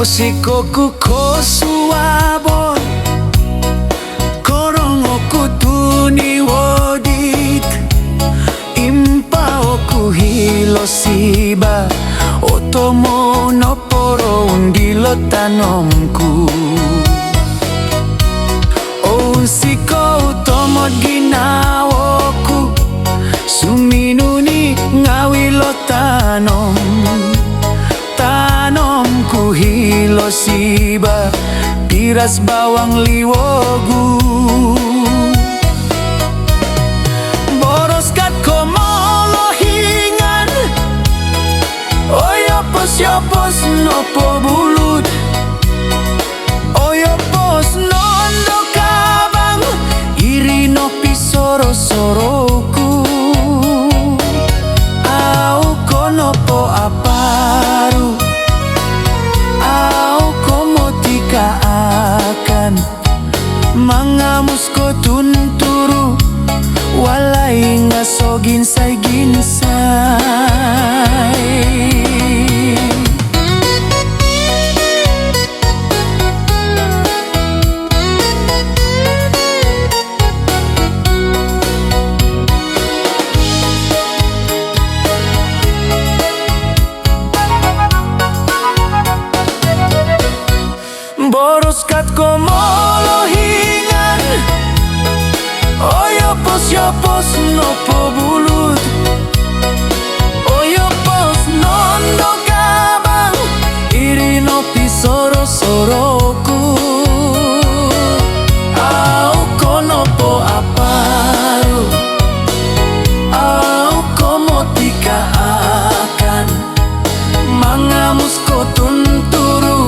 Osikoku kosuabon korong oku tuni wodit impa oku hilosiba otomo no poro undilo tanomku Osiko utomo ginawoku suminuni ngawilo tanomku hilosiba piras bawang liwogu boroskat komolohingan oyopos nopo bulut oyopos nondo kabang iri nopi soro-soroku au konopo aparu mangamusko tunturu walai ngaso ginsai boroskat komolohingan oyopos nopo bulut oyopos nondo kabang iri nopi soro-soroku au konopo aparu au komotika akan mangamusko tunturu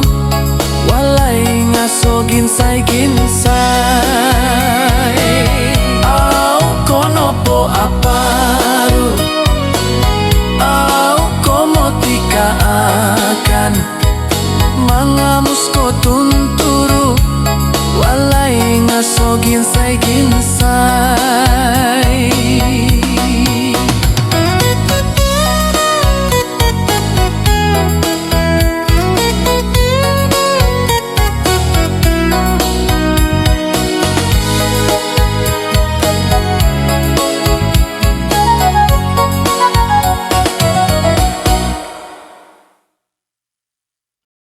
walai ngaso ginsai